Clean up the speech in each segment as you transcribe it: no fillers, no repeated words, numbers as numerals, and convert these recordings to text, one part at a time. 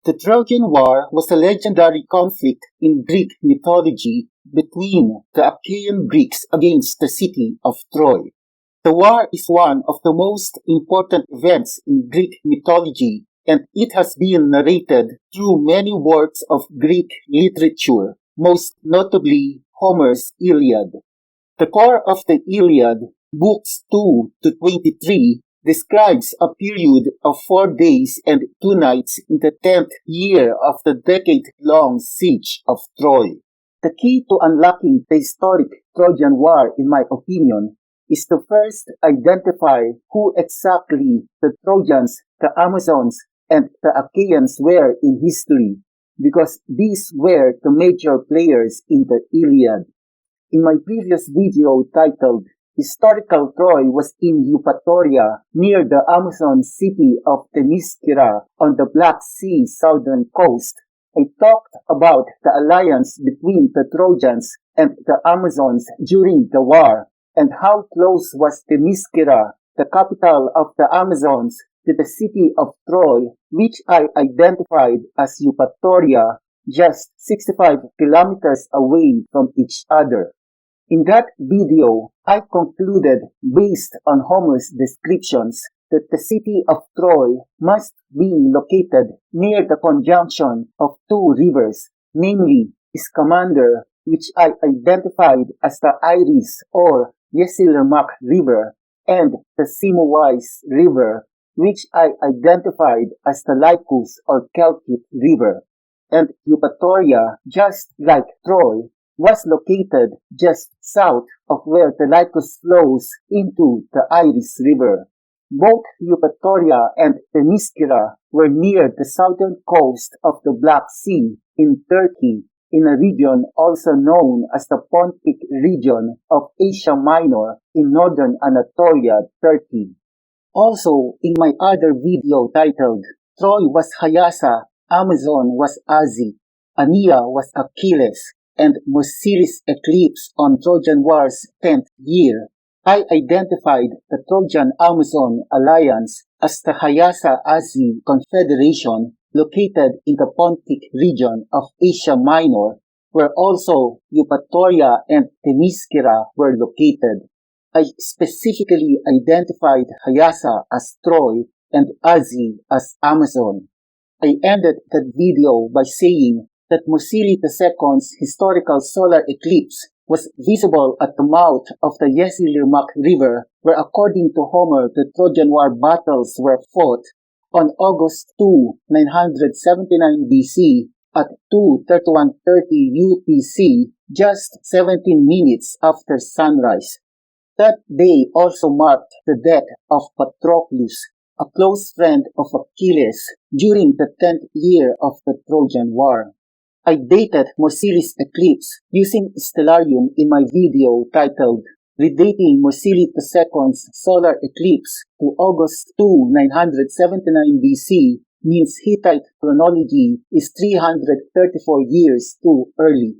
The Trojan War was a legendary conflict in Greek mythology between the Achaean Greeks against the city of Troy. The war is one of the most important events in Greek mythology, and it has been narrated through many works of Greek literature, most notably Homer's Iliad. The core of the Iliad, books 2 to 23, describes a period of 4 days and 2 nights in the 10th year of the decade-long siege of Troy. The key to unlocking the historic Trojan War, in my opinion, is to first identify who exactly the Trojans, the Amazons, and the Achaeans were in history, because these were the major players in the Iliad. In my previous video titled Historical Troy was in Eupatoria near the Amazon city of Themyscira on the Black Sea southern coast, I talked about the alliance between the Trojans and the Amazons during the war, and how close was Themyscira, the capital of the Amazons, to the city of Troy, which I identified as Eupatoria, just 65 kilometers away from each other. In that video, I concluded, based on Homer's descriptions, that the city of Troy must be located near the conjunction of two rivers, namely Scamander, which I identified as the Iris or Yesilirmak River, and the Simoeis River, which I identified as the Lycus or Kelkit River. And Eupatoria, just like Troy, was located just south of where the Lycus flows into the Iris River. Both Eupatoria and Themyscira were near the southern coast of the Black Sea in Turkey, in a region also known as the Pontic region of Asia Minor in northern Anatolia, Turkey. Also, in my other video titled Troy was Hyasa, Amazon was Azi, Ania was Achilles, and Osiris eclipse on Trojan War's 10th year, I identified the Trojan-Amazon alliance as the Hyasa-Azi Confederation located in the Pontic region of Asia Minor, where also Eupatoria and Themyscira were located. I specifically identified Hyasa as Troy and Azi as Amazon. I ended that video by saying that Osiris II's historical solar eclipse was visible at the mouth of the Yesilirmak River, where according to Homer the Trojan War battles were fought on August 2, 979 BC at 2:31:30 UTC, just 17 minutes after sunrise. That day also marked the death of Patroclus, a close friend of Achilles, during the 10th year of the Trojan War. I dated Osiris eclipse using stellarium in my video titled Redating Osiris II's solar eclipse to August 2, 979 BC means Hittite chronology is 334 years too early.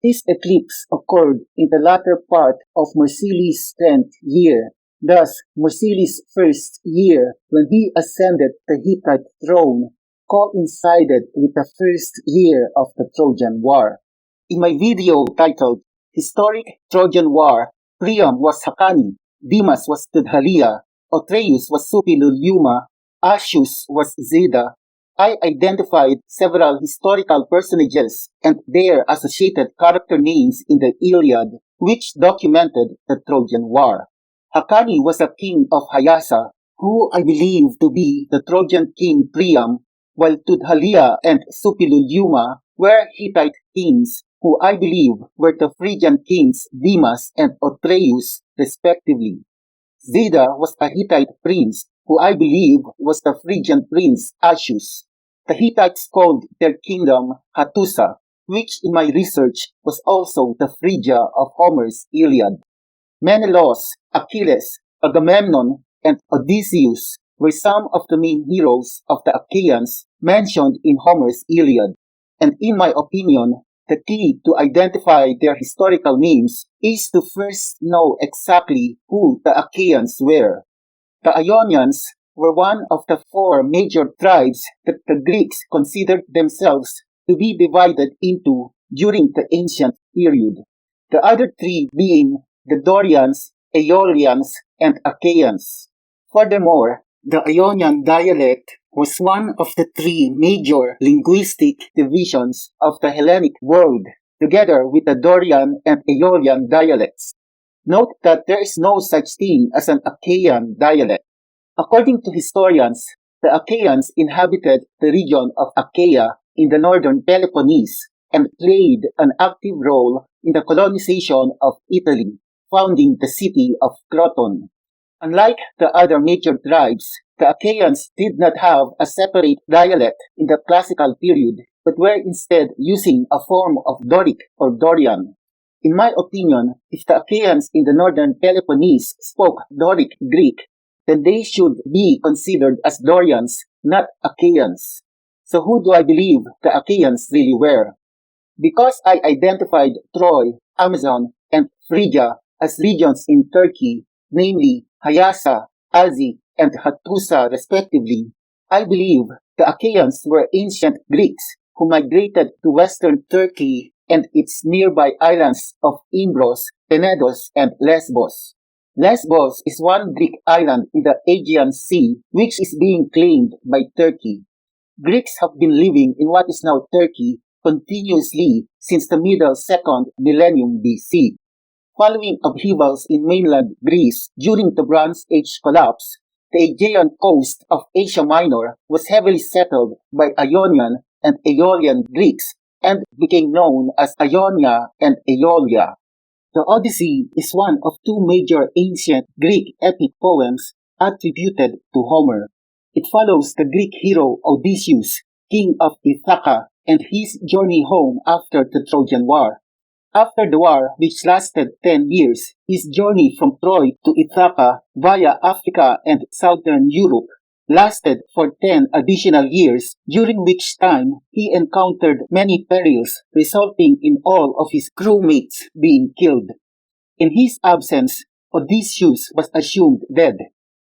This eclipse occurred in the latter part of Osiris' 10th year, thus Osiris' first year when he ascended the Hittite throne coincided with the first year of the Trojan War. In my video titled Historic Trojan War, Priam was Hakani, Demas was Tudhalia, Otreus was Supiluluma, Asius was Zeda, I identified several historical personages and their associated character names in the Iliad, which documented the Trojan War. Hakani was a king of Hyasa, who I believe to be the Trojan king Priam, while Tudhalia and Supiluluma were Hittite kings, who I believe were the Phrygian kings Demas and Otreus, respectively. Zeda was a Hittite prince, who I believe was the Phrygian prince Asius. The Hittites called their kingdom Hattusa, which in my research was also the Phrygia of Homer's Iliad. Menelaus, Achilles, Agamemnon, and Odysseus were some of the main heroes of the Achaeans mentioned in Homer's Iliad, and in my opinion, the key to identify their historical names is to first know exactly who the Achaeans were. The Ionians, were one of the four major tribes that the Greeks considered themselves to be divided into during the ancient period, the other three being the Dorians, Aeolians, and Achaeans. Furthermore, the Ionian dialect was one of the three major linguistic divisions of the Hellenic world, together with the Dorian and Aeolian dialects. Note that there is no such thing as an Achaean dialect. According to historians, the Achaeans inhabited the region of Achaea in the northern Peloponnese and played an active role in the colonization of Italy, founding the city of Croton. Unlike the other major tribes, the Achaeans did not have a separate dialect in the classical period, but were instead using a form of Doric or Dorian. In my opinion, if the Achaeans in the northern Peloponnese spoke Doric Greek, then they should be considered as Dorians, not Achaeans. So who do I believe the Achaeans really were? Because I identified Troy, Amazon, and Phrygia as regions in Turkey, namely Hyasa, Azi, and Hattusa respectively, I believe the Achaeans were ancient Greeks who migrated to western Turkey and its nearby islands of Imbros, Tenedos, and Lesbos. Lesbos is one Greek island in the Aegean Sea which is being claimed by Turkey. Greeks have been living in what is now Turkey continuously since the middle 2nd millennium BC. Following upheavals in mainland Greece during the Bronze Age collapse, the Aegean coast of Asia Minor was heavily settled by Ionian and Aeolian Greeks and became known as Ionia and Aeolia. The Odyssey is one of two major ancient Greek epic poems attributed to Homer. It follows the Greek hero Odysseus, king of Ithaca, and his journey home after the Trojan War. After the war, which lasted 10 years, his journey from Troy to Ithaca via Africa and southern Europe lasted for 10 additional years, during which time he encountered many perils, resulting in all of his crewmates being killed. In his absence, Odysseus was assumed dead,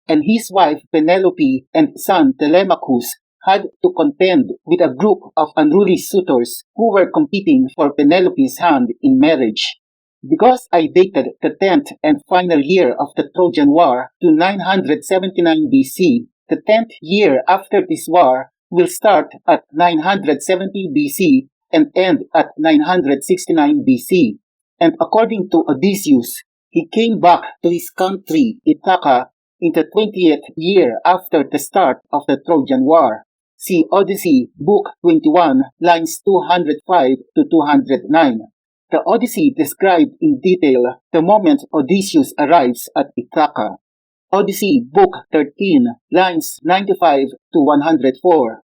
and his wife Penelope and son Telemachus had to contend with a group of unruly suitors who were competing for Penelope's hand in marriage. Because I dated the 10th and final year of the Trojan War to 979 BC, the 10th year after this war will start at 970 BC and end at 969 BC. And according to Odysseus, he came back to his country, Ithaca, in the 20th year after the start of the Trojan War. See Odyssey, Book 21, lines 205 to 209. The Odyssey described in detail the moment Odysseus arrives at Ithaca. Odyssey, Book 13, lines 95 to 104.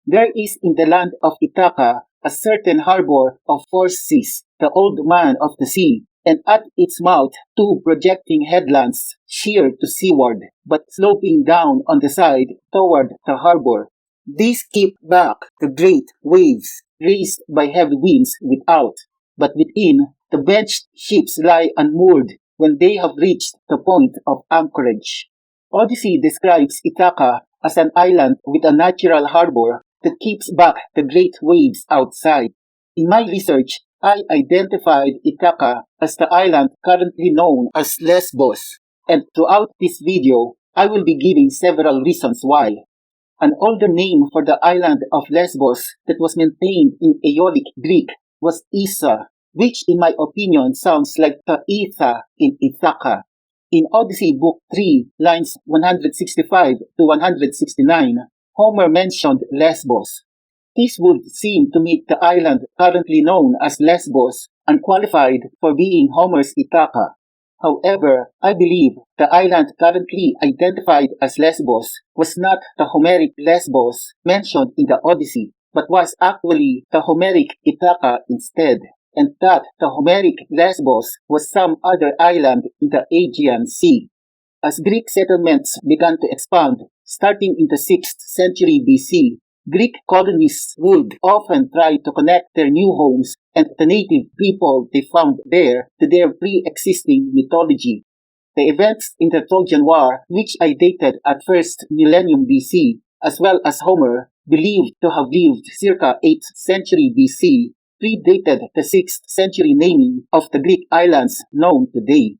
There is in the land of Ithaca a certain harbor of Phorcys, the old man of the sea, and at its mouth two projecting headlands sheer to seaward, but sloping down on the side toward the harbor. These keep back the great waves raised by heavy winds without, but within, the benched ships lie unmoored when they have reached the point of anchorage. Odyssey describes Ithaca as an island with a natural harbor that keeps back the great waves outside. In my research, I identified Ithaca as the island currently known as Lesbos, and throughout this video, I will be giving several reasons why. An older name for the island of Lesbos that was maintained in Aeolic Greek was Issa, which in my opinion sounds like Itha in Ithaca. In Odyssey Book 3, lines 165 to 169, Homer mentioned Lesbos. This would seem to make the island currently known as Lesbos unqualified for being Homer's Ithaca. However, I believe the island currently identified as Lesbos was not the Homeric Lesbos mentioned in the Odyssey, but was actually the Homeric Ithaca instead, and that the Homeric Lesbos was some other island in the Aegean Sea. As Greek settlements began to expand, starting in the 6th century BC, Greek colonists would often try to connect their new homes and the native people they found there to their pre-existing mythology. The events in the Trojan War, which I dated at 1st millennium BC, as well as Homer, believed to have lived circa 8th century BC, predated the 6th century naming of the Greek islands known today.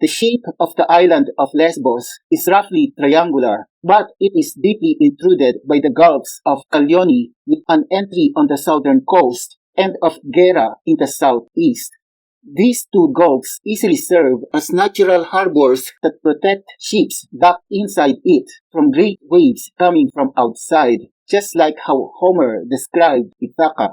The shape of the island of Lesbos is roughly triangular, but it is deeply intruded by the gulfs of Callione with an entry on the southern coast and of Gera in the southeast. These two gulfs easily serve as natural harbors that protect ships docked inside it from great waves coming from outside, just like how Homer described Ithaca.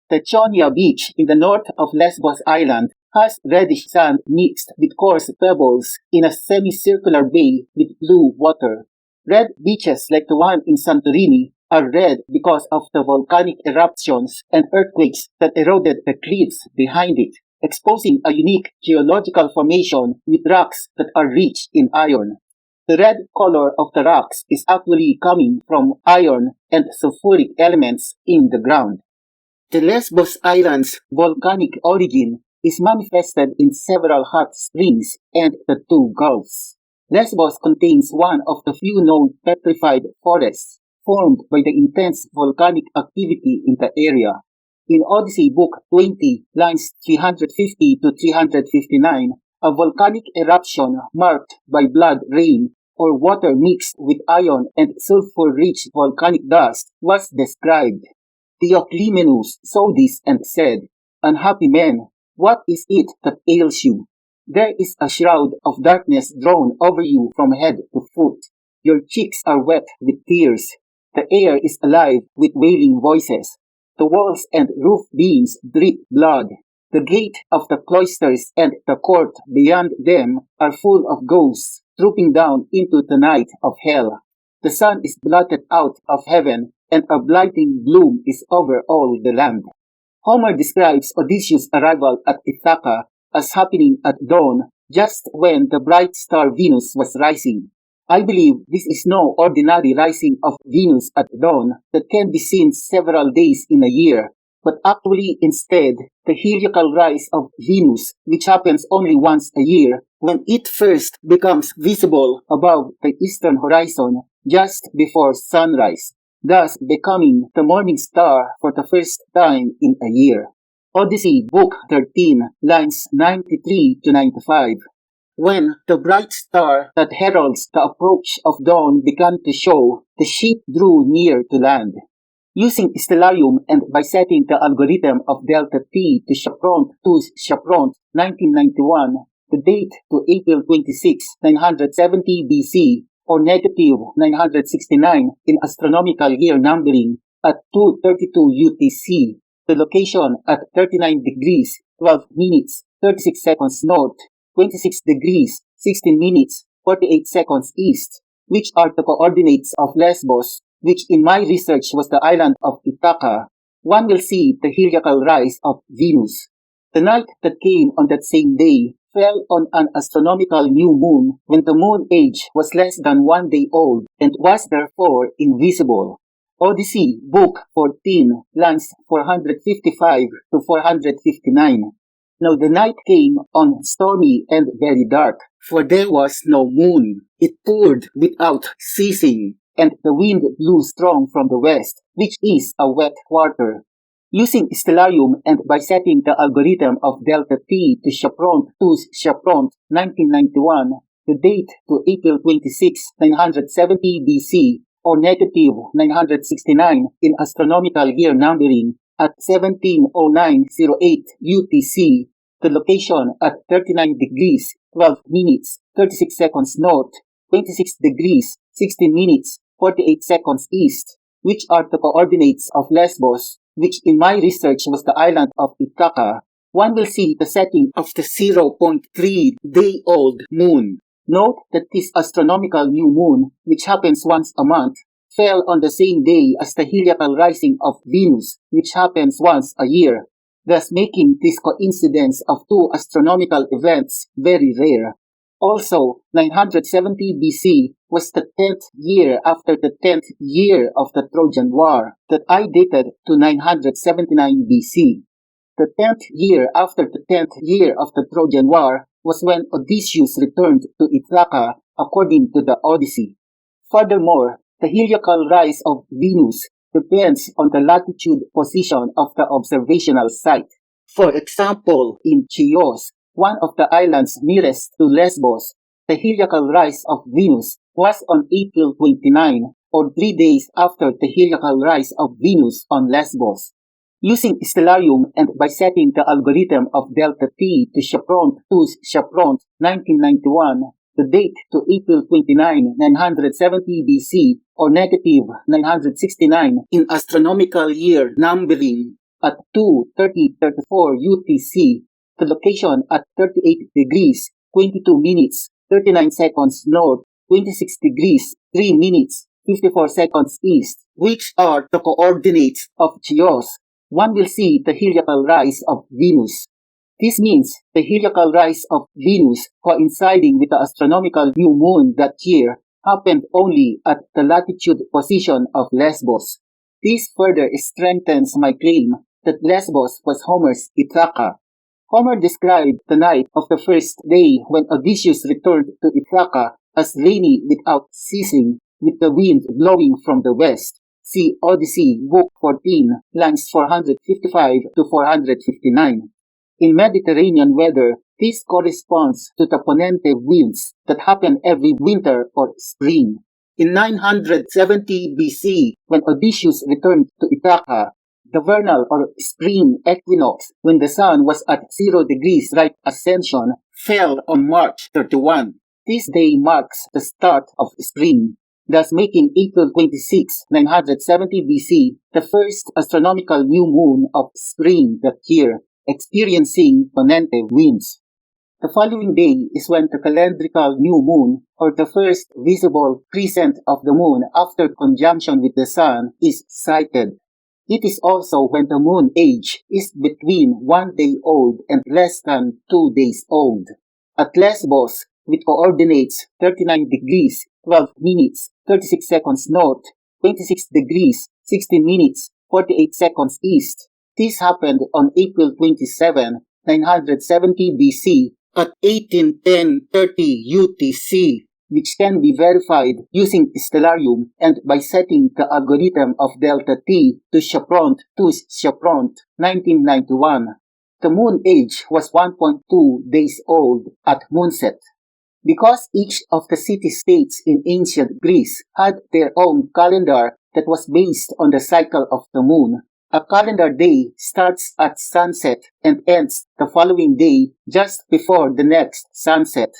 The Chonia beach in the north of Lesbos Island has reddish sand mixed with coarse pebbles in a semicircular bay with blue water. Red beaches like the one in Santorini are red because of the volcanic eruptions and earthquakes that eroded the cliffs behind it, exposing a unique geological formation with rocks that are rich in iron. The red color of the rocks is actually coming from iron and sulfuric elements in the ground. The Lesbos Island's volcanic origin is manifested in several hot springs and the two gulfs. Lesbos contains one of the few known petrified forests formed by the intense volcanic activity in the area. In Odyssey Book 20, lines 350 to 359, a volcanic eruption marked by blood rain or water mixed with iron and sulfur-rich volcanic dust was described. Theoclymenus saw this and said, "Unhappy men, what is it that ails you? There is a shroud of darkness drawn over you from head to foot. Your cheeks are wet with tears. The air is alive with wailing voices. The walls and roof beams drip blood. The gate of the cloisters and the court beyond them are full of ghosts trooping down into the night of hell. The sun is blotted out of heaven, and a blighting gloom is over all the land." Homer describes Odysseus' arrival at Ithaca as happening at dawn, just when the bright star Venus was rising. I believe this is no ordinary rising of Venus at dawn that can be seen several days in a year, but actually instead the heliacal rise of Venus, which happens only once a year, when it first becomes visible above the eastern horizon just before sunrise, thus becoming the morning star for the first time in a year. Odyssey Book 13, lines 93 to 95. When the bright star that heralds the approach of dawn began to show, the ship drew near to land. Using stellarium and by setting the algorithm of delta T to chaperone 1991, the date to April 26, 970 BC, or negative 969 in astronomical year numbering at 2:32 UTC, the location at 39 degrees, 12 minutes, 36 seconds north, 26 degrees, 16 minutes, 48 seconds east, which are the coordinates of Lesbos, which in my research was the island of Ithaca, one will see the heliacal rise of Venus. The night that came on that same day fell on an astronomical new moon when the moon age was less than 1 day old and was therefore invisible. Odyssey, Book 14, lines 455 to 459. Now the night came on stormy and very dark, for there was no moon. It poured without ceasing, and the wind blew strong from the west, which is a wet quarter. Using stellarium and by setting the algorithm of delta T to chaperone 1991, the date to April 26, 970 BC, or negative 969 in astronomical year numbering, at 17:09:08 UTC, the location at 39 degrees, 12 minutes, 36 seconds north, 26 degrees, 16 minutes, 48 seconds east, which are the coordinates of Lesbos, which in my research was the island of Ithaca, one will see the setting of the 0.3-day-old moon. Note that this astronomical new moon, which happens once a month, fell on the same day as the heliacal rising of Venus, which happens once a year, thus making this coincidence of two astronomical events very rare. Also, 970 BC was the 10th year after the 10th year of the Trojan War that I dated to 979 BC. The 10th year after the 10th year of the Trojan War was when Odysseus returned to Ithaca according to the Odyssey. Furthermore, the heliacal rise of Venus depends on the latitude position of the observational site. For example, in Chios, one of the islands nearest to Lesbos, the heliacal rise of Venus was on April 29, or 3 days after the heliacal rise of Venus on Lesbos. Using Stellarium and by setting the algorithm of delta T to Chaperon 2 Chaperon 1991, the date to April 29, 970 BC or negative 969 in astronomical year numbering at 2:30:34 UTC, the location at 38 degrees 22 minutes 39 seconds north, 26 degrees 3 minutes 54 seconds east, which are the coordinates of Chios, one will see the heliacal rise of Venus. This means the heliacal rise of Venus coinciding with the astronomical new moon that year happened only at the latitude position of Lesbos. This further strengthens my claim that Lesbos was Homer's Ithaca. Homer described the night of the first day when Odysseus returned to Ithaca as rainy without ceasing, with the wind blowing from the west. See Odyssey, Book 14, lines 455 to 459. In Mediterranean weather, this corresponds to the ponente winds that happen every winter or spring. In 970 BC, when Odysseus returned to Ithaca, the vernal or spring equinox, when the sun was at 0 degrees right ascension, fell on March 31. This day marks the start of spring, thus making April 26, 970 BC, the first astronomical new moon of spring that year, experiencing ponente winds. The following day is when the calendrical new moon, or the first visible crescent of the moon after conjunction with the sun, is sighted. It is also when the moon age is between 1 day old and less than 2 days old. At Lesbos, with coordinates 39 degrees 12 minutes 36 seconds north, 26 degrees 16 minutes 48 seconds east. This happened on April 27, 970 BC at 18:10:30 UTC, which can be verified using Stellarium and by setting the algorithm of delta T to Chaperon 2 Chaperon 1991. The moon age was 1.2 days old at moonset. Because each of the city-states in ancient Greece had their own calendar that was based on the cycle of the moon, a calendar day starts at sunset and ends the following day just before the next sunset.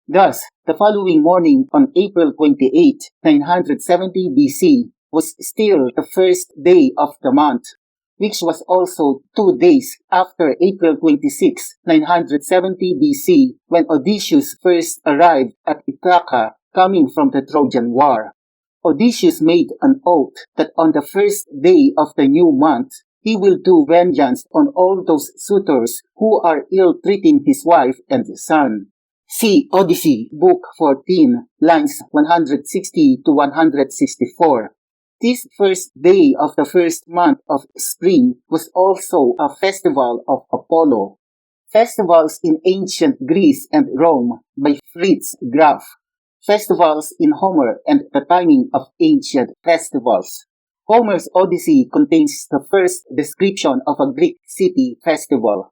Thus, the following morning on April 28, 970 BC was still the first day of the month, which was also 2 days after April 26, 970 BC, when Odysseus first arrived at Ithaca coming from the Trojan War. Odysseus made an oath that on the first day of the new month, he will do vengeance on all those suitors who are ill-treating his wife and son. See Odyssey, Book 14, lines 160 to 164. This first day of the first month of spring was also a festival of Apollo. Festivals in ancient Greece and Rome by Fritz Graf. Festivals in Homer and the timing of ancient festivals. Homer's Odyssey contains the first description of a Greek city festival.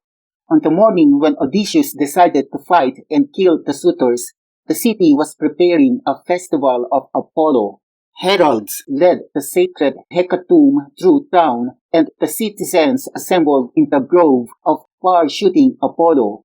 On the morning when Odysseus decided to fight and kill the suitors, the city was preparing a festival of Apollo. Heralds led the sacred hecatomb through town, and the citizens assembled in the grove of far-shooting Apollo.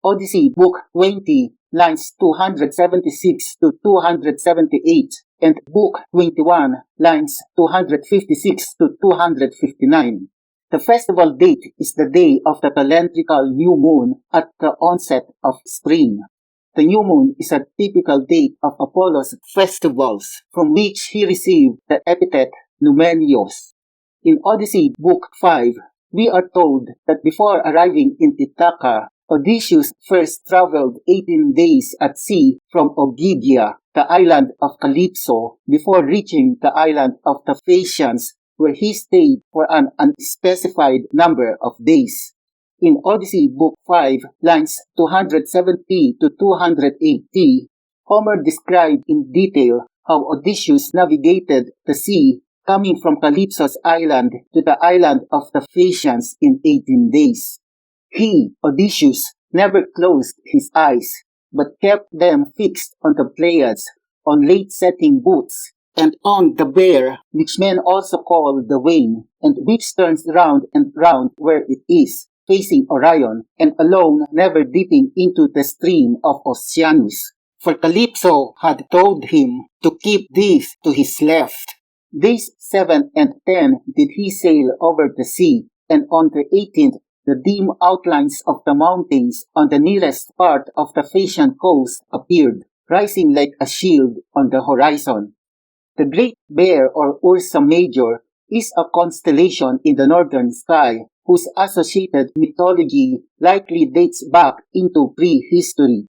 Odyssey, Book 20, lines 276 to 278, and Book 21, lines 256 to 259. The festival date is the day of the calendrical new moon at the onset of spring. The new moon is a typical date of Apollo's festivals, from which he received the epithet Numenios. In Odyssey, Book 5, we are told that before arriving in Ithaca, Odysseus first traveled 18 days at sea from Ogygia, the island of Calypso, before reaching the island of the Phaeacians, where he stayed for an unspecified number of days. In Odyssey Book 5, lines 270 to 280, Homer described in detail how Odysseus navigated the sea coming from Calypso's island to the island of the Phaeacians in 18 days. He, Odysseus, never closed his eyes, but kept them fixed on the Pleiades, on late-setting boots, and on the bear, which men also call the Wain, and which turns round and round where it is, facing Orion, and alone never dipping into the stream of Oceanus. For Calypso had told him to keep this to his left. Days 7 and 10 did he sail over the sea, and on the 18th the dim outlines of the mountains on the nearest part of the Phaeacian coast appeared, rising like a shield on the horizon. The Great Bear or Ursa Major is a constellation in the northern sky whose associated mythology likely dates back into prehistory.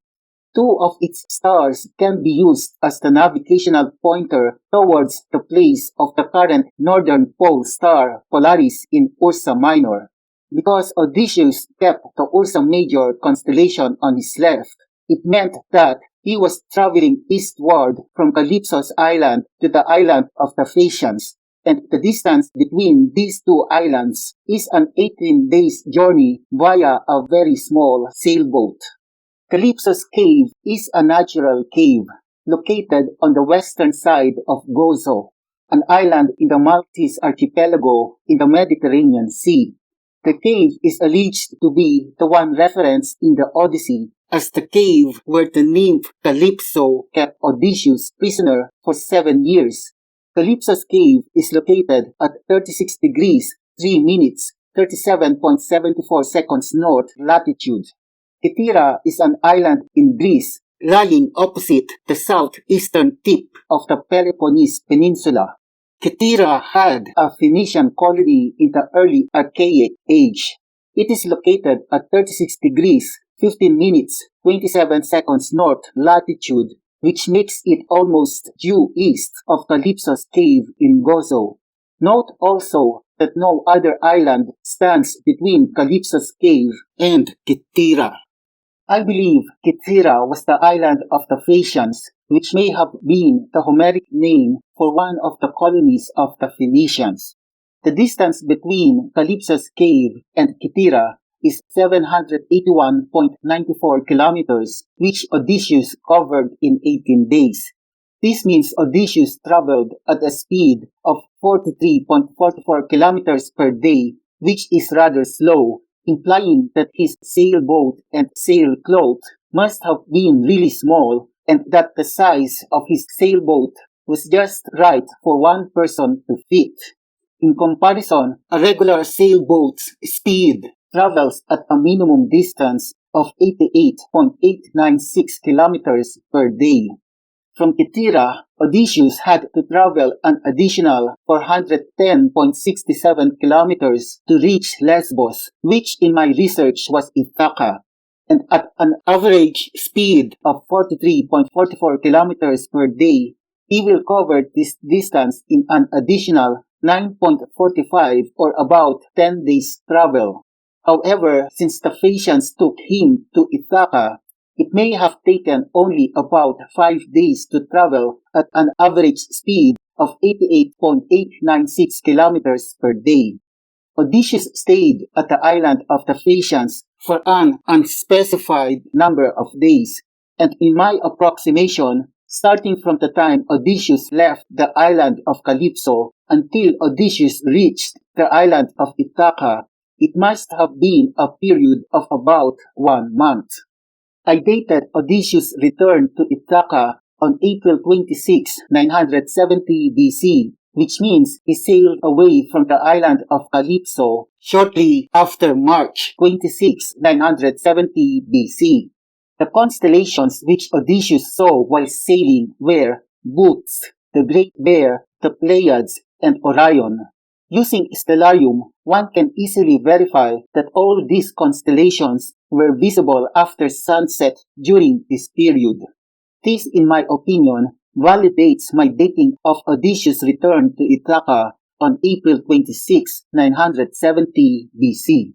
Two of its stars can be used as the navigational pointer towards the place of the current northern pole star Polaris in Ursa Minor. Because Odysseus kept the Ursa Major constellation on his left, it meant that he was traveling eastward from Calypso's island to the island of the Phaeacians, and the distance between these two islands is an 18 days journey via a very small sailboat. Calypso's cave is a natural cave located on the western side of Gozo, an island in the Maltese archipelago in the Mediterranean Sea. The cave is alleged to be the one referenced in the Odyssey as the cave where the nymph Calypso kept Odysseus prisoner for 7 years. Calypso's cave is located at 36 degrees 3 minutes 37.74 seconds north latitude. Kythera is an island in Greece lying opposite the southeastern tip of the Peloponnese Peninsula. Kythera had a Phoenician colony in the early Archaic Age. It is located at 36 degrees 15 minutes 27 seconds north latitude, which makes it almost due east of Calypso's cave in Gozo. Note also that no other island stands between Calypso's cave and Kythera. I believe Kythera was the island of the Phaeacians, which may have been the Homeric name for one of the colonies of the Phoenicians. The distance between Calypso's cave and Kythera is 781.94 kilometers, which Odysseus covered in 18 days. This means Odysseus traveled at a speed of 43.44 kilometers per day, which is rather slow, implying that his sailboat and sailcloth must have been really small and that the size of his sailboat was just right for one person to fit. In comparison, a regular sailboat's speed travels at a minimum distance of 88.896 kilometers per day. From Kythera, Odysseus had to travel an additional 410.67 kilometers to reach Lesbos, which in my research was Ithaca, and at an average speed of 43.44 kilometers per day, he will cover this distance in an additional 9.45 or about 10 days travel. However, since the Phaeacians took him to Ithaca, it may have taken only about 5 days to travel at an average speed of 88.896 kilometers per day. Odysseus stayed at the island of the Phaeacians for an unspecified number of days, and in my approximation, starting from the time Odysseus left the island of Calypso until Odysseus reached the island of Ithaca, it must have been a period of about 1 month. I dated Odysseus' return to Ithaca on April 26, 970 BC, which means he sailed away from the island of Calypso shortly after March 26, 970 BC. The constellations which Odysseus saw while sailing were Bootes, the Great Bear, the Pleiades, and Orion. Using Stellarium, one can easily verify that all these constellations were visible after sunset during this period. This, in my opinion, validates my dating of Odysseus' return to Ithaca on April 26, 970 BC.